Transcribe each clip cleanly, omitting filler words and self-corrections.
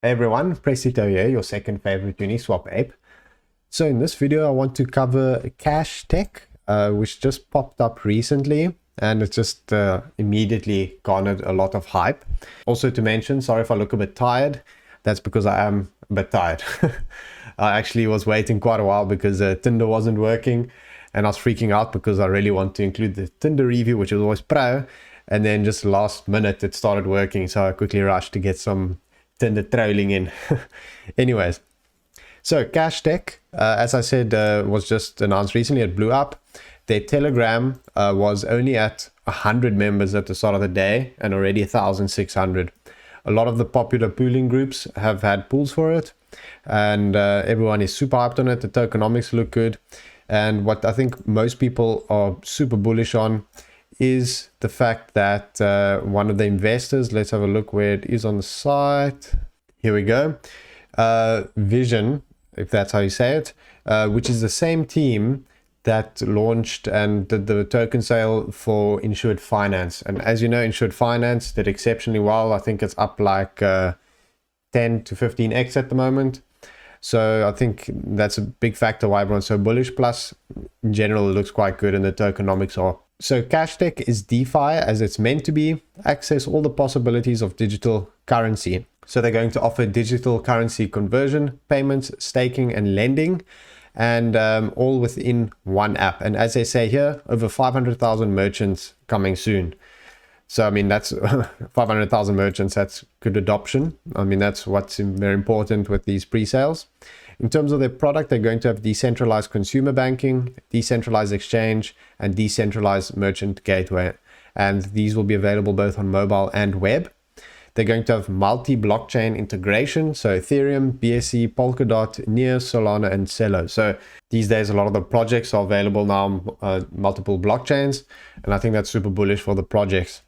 Hey everyone, Presale here, your second favorite Uniswap ape. So in this video, I want to cover Cash.tech, which just popped up recently, and it just immediately garnered a lot of hype. Also to mention, sorry if I look a bit tired, that's because I am a bit tired. I actually was waiting quite a while because Tinder wasn't working, and I was freaking out because I really want to include the Tinder review, which was always pro, and then just last minute it started working, so I quickly rushed to get some Tinder trolling in. Anyways, so Cash.tech, as I said, was just announced recently. It blew up. Their Telegram was only at 100 members at the start of the day and already 1,600. A lot of the popular pooling groups have had pools for it, and everyone is super hyped on it. The tokenomics look good, and what I think most people are super bullish on is the fact that one of the investors, let's have a look where it is on the site. Here we go. Vision, if that's how you say it, which is the same team that launched and did the token sale for Insured Finance. And as you know, Insured Finance did exceptionally well. I think it's up like 10 to 15x at the moment. So I think that's a big factor why everyone's so bullish. Plus, in general, it looks quite good and the tokenomics are. So Cash.tech is DeFi as it's meant to be, access all the possibilities of digital currency. So they're going to offer digital currency conversion, payments, staking, and lending, and all within one app. And as they say here, over 500,000 merchants coming soon. So, I mean, that's 500,000 merchants, that's good adoption. I mean, that's what's very important with these pre-sales. In terms of their product, they're going to have decentralized consumer banking, decentralized exchange, and decentralized merchant gateway. And these will be available both on mobile and web. They're going to have multi-blockchain integration, so Ethereum, BSC, Polkadot, Near, Solana, and Celo. So these days, a lot of the projects are available now on multiple blockchains, and I think that's super bullish for the projects.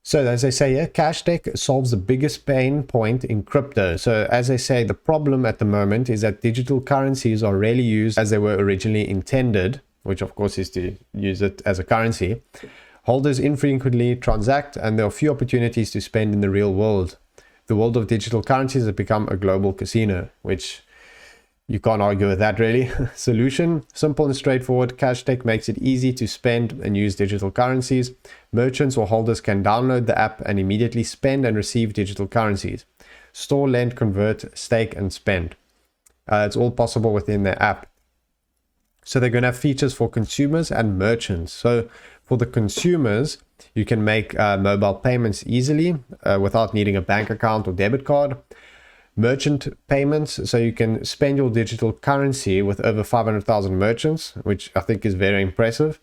So as they say here, Cash.tech solves the biggest pain point in crypto. So as they say, the problem at the moment is that digital currencies are rarely used as they were originally intended, which of course is to use it as a currency. Holders infrequently transact, and there are few opportunities to spend in the real world. The world of digital currencies has become a global casino, which you can't argue with that really. Solution, simple and straightforward. Cash.tech makes it easy to spend and use digital currencies. Merchants or holders can download the app and immediately spend and receive digital currencies. Store, lend, convert, stake, and spend. It's all possible within their app. So they're going to have features for consumers and merchants. So for the consumers, you can make mobile payments easily without needing a bank account or debit card. Merchant payments, so you can spend your digital currency with over 500,000 merchants, which I think is very impressive.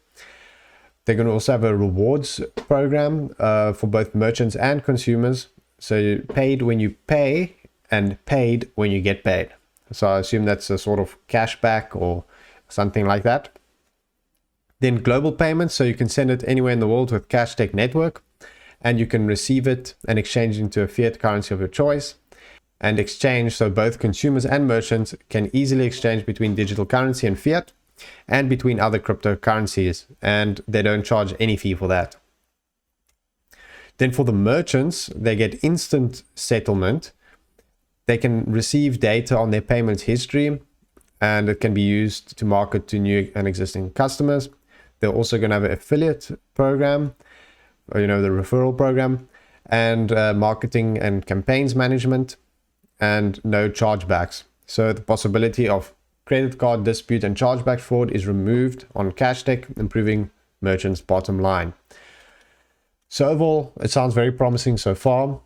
They're going to also have a rewards program for both merchants and consumers. So you're paid when you pay and paid when you get paid. So I assume that's a sort of cashback or something like that. Then global payments, so you can send it anywhere in the world with Cash.tech network, and you can receive it and exchange into a fiat currency of your choice. And exchange, so both consumers and merchants can easily exchange between digital currency and fiat and between other cryptocurrencies, and they don't charge any fee for that. Then for the merchants, they get instant settlement. They can receive data on their payments history, and it can be used to market to new and existing customers. They're also going to have an affiliate program, or, the referral program, and marketing and campaigns management, and no chargebacks. So the possibility of credit card dispute and chargeback fraud is removed on Cash.tech, improving merchants' bottom line. So overall, it sounds very promising so far.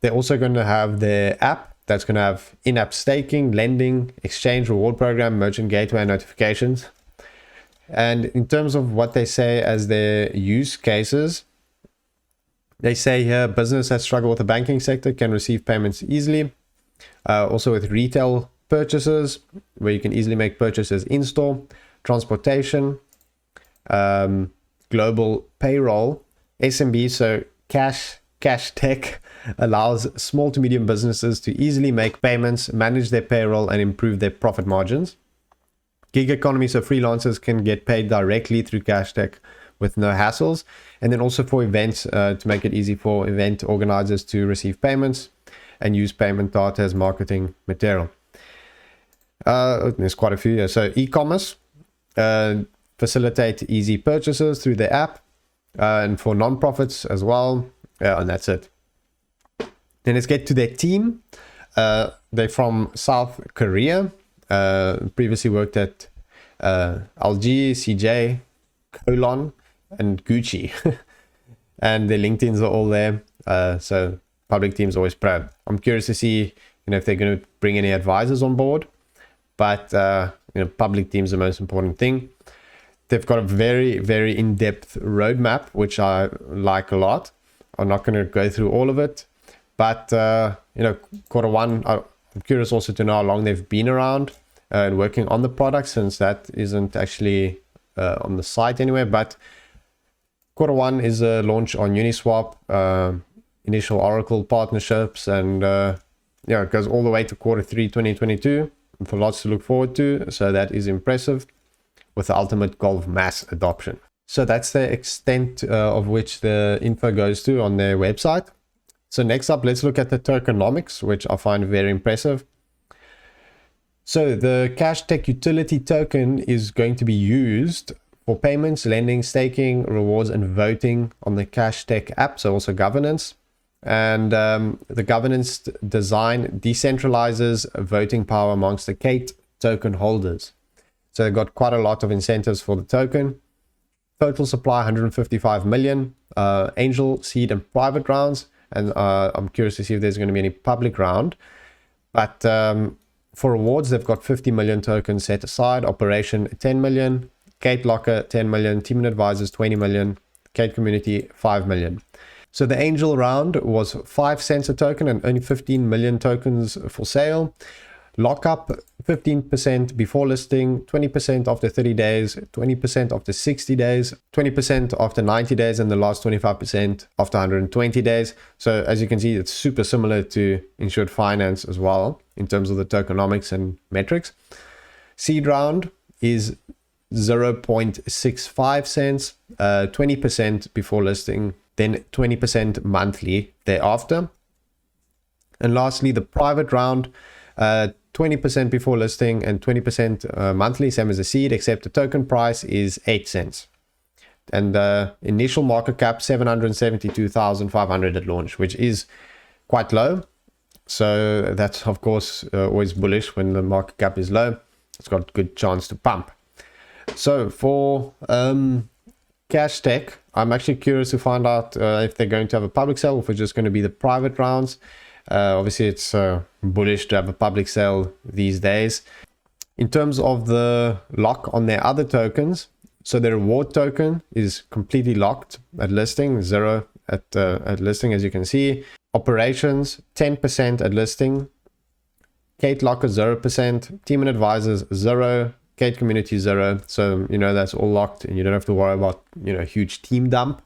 They're also going to have their app that's going to have in-app staking, lending, exchange, reward program, merchant gateway, and notifications. And in terms of what they say as their use cases, they say here, business that struggle with the banking sector can receive payments easily. Also with retail purchases, where you can easily make purchases in-store, transportation, global payroll, SMB, so Cash.tech allows small to medium businesses to easily make payments, manage their payroll, and improve their profit margins. Gig economy, so freelancers can get paid directly through Cash.tech with no hassles. And then also for events, to make it easy for event organizers to receive payments. and use payment data as marketing material. There's quite a few here. So e-commerce, facilitate easy purchases through the app, and for non-profits as well. And that's it. Then let's get to their team. They're from South Korea. Previously worked at LG, CJ, Colon, and Gucci. And their LinkedIns are all there. So public team's always proud. I'm curious to see, if they're going to bring any advisors on board. But public team's the most important thing. They've got a very, very in-depth roadmap, which I like a lot. I'm not going to go through all of it. But, quarter one, I'm curious also to know how long they've been around and working on the product, since that isn't actually on the site anywhere. But quarter one is a launch on Uniswap, initial Oracle partnerships, and it goes all the way to quarter three 2022 for lots to look forward to. So that is impressive, with the ultimate goal of mass adoption. So that's the extent of which the info goes to on their website. So next up, let's look at the tokenomics, which I find very impressive. So the Cash.tech utility token is going to be used for payments, lending, staking, rewards, and voting on the Cash.tech app, so also governance. And the governance design decentralizes voting power amongst the Kate token holders. So they've got quite a lot of incentives for the token. Total supply 155 million, angel, seed, and private rounds. And I'm curious to see if there's going to be any public round. But for rewards, they've got 50 million tokens set aside. Operation 10 million. Kate Locker 10 million. Team and advisors 20 million. Kate community 5 million. So the angel round was 5 cents a token and only 15 million tokens for sale. Lockup 15% before listing, 20% after 30 days, 20% after 60 days, 20% after 90 days, and the last 25% after 120 days. So as you can see, it's super similar to insured finance as well in terms of the tokenomics and metrics. Seed round is 0.65 cents, 20% before listing, then 20% monthly thereafter. And lastly, the private round, 20% before listing and 20% monthly, same as the seed, except the token price is 8 cents. And the initial market cap 772,500 at launch, which is quite low. So that's of course always bullish when the market cap is low. It's got a good chance to pump. So for Cash.tech, I'm actually curious to find out if they're going to have a public sale or if it's just going to be the private rounds. Obviously, it's bullish to have a public sale these days. In terms of the lock on their other tokens, so the reward token is completely locked at listing, 0 at listing, as you can see. Operations 10% at listing. Kate Locker 0%. Team and advisors 0. Kate community 0. So that's all locked, and you don't have to worry about huge team dump.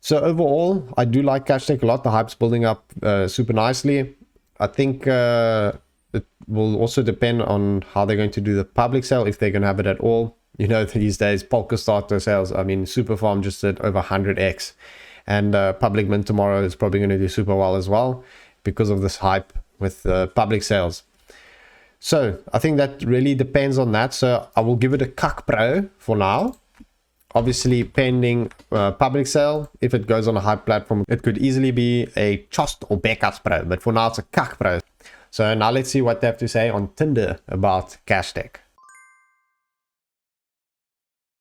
So overall, I do like Cash.tech a lot. The hype's building up super nicely. I think it will also depend on how they're going to do the public sale, if they're going to have it at all. These days, Polka starter sales, Superfarm just did over 100x. And public mint tomorrow is probably going to do super well as well because of this hype with public sales. So I think that really depends on that. So I will give it a CAC Pro for now. Obviously, pending public sale. If it goes on a hype platform, it could easily be a Chost or Becas Pro. But for now, it's a CAC Pro. So now let's see what they have to say on Tinder about Cash.tech.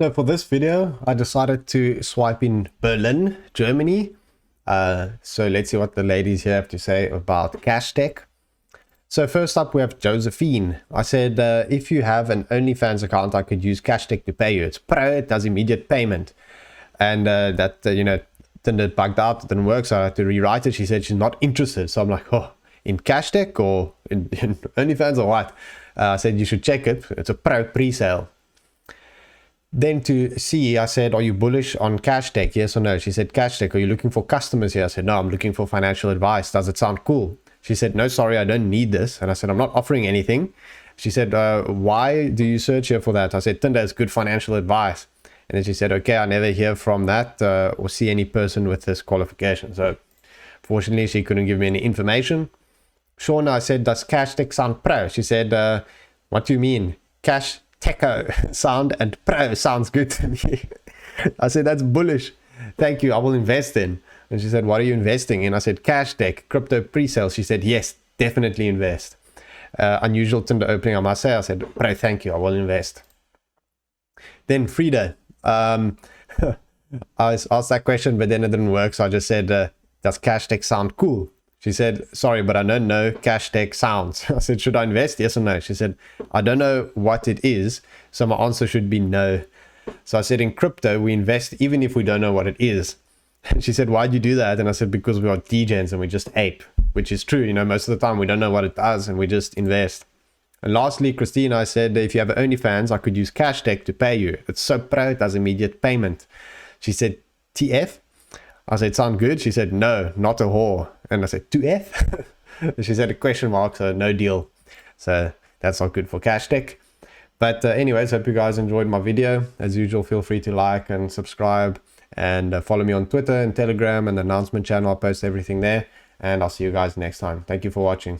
So for this video, I decided to swipe in Berlin, Germany. So let's see what the ladies here have to say about Cash.tech. So first up, we have Josephine. I said, if you have an OnlyFans account, I could use Cash.tech to pay you. It's pro, it does immediate payment. And Tinder bugged out, it didn't work, so I had to rewrite it. She said she's not interested. So I'm like, oh, in Cash.tech or in OnlyFans or what? I said, you should check it. It's a pre-sale. Then to C, I said, are you bullish on Cash.tech? Yes or no? She said, Cash.tech, are you looking for customers here? I said, no, I'm looking for financial advice. Does it sound cool? She said, no, sorry, I don't need this. And I said, I'm not offering anything. She said, why do you search here for that? I said, Tinder is good financial advice. And then she said, okay, I never hear from that or see any person with this qualification. So Fortunately, she couldn't give me any information. Shauna, I said, does Cash.tech sound pro? She said, what do you mean? Cash.tech sound and pro sounds good to me. I said, that's bullish. Thank you, I will invest in. And she said, what are you investing in? I said, Cash.tech, crypto pre-sale. She said, yes, definitely invest. Unusual Tinder opening, I must say. I said, pro, thank you, I will invest. Then Frida, I was asked that question, but then it didn't work. So I just said, does Cash.tech sound cool? She said, sorry, but I don't know Cash.tech sounds. I said, should I invest? Yes or no? She said, I don't know what it is. So my answer should be no. So I said, in crypto, we invest even if we don't know what it is. And she said, why'd you do that? And I said, because we are degens and we just ape, which is true. You know, most of the time we don't know what it does and we just invest. And lastly, Christina, I said, if you have OnlyFans, I could use Cash.tech to pay you. It's so pro, it does immediate payment. She said, TF? I said, sound good? She said, no, not a whore. And I said, 2F? She said a question mark, so no deal. So that's not good for Cash.tech. But anyways, hope you guys enjoyed my video. As usual, feel free to like and subscribe and follow me on Twitter and Telegram and the announcement channel. I'll post everything there. And I'll see you guys next time. Thank you for watching.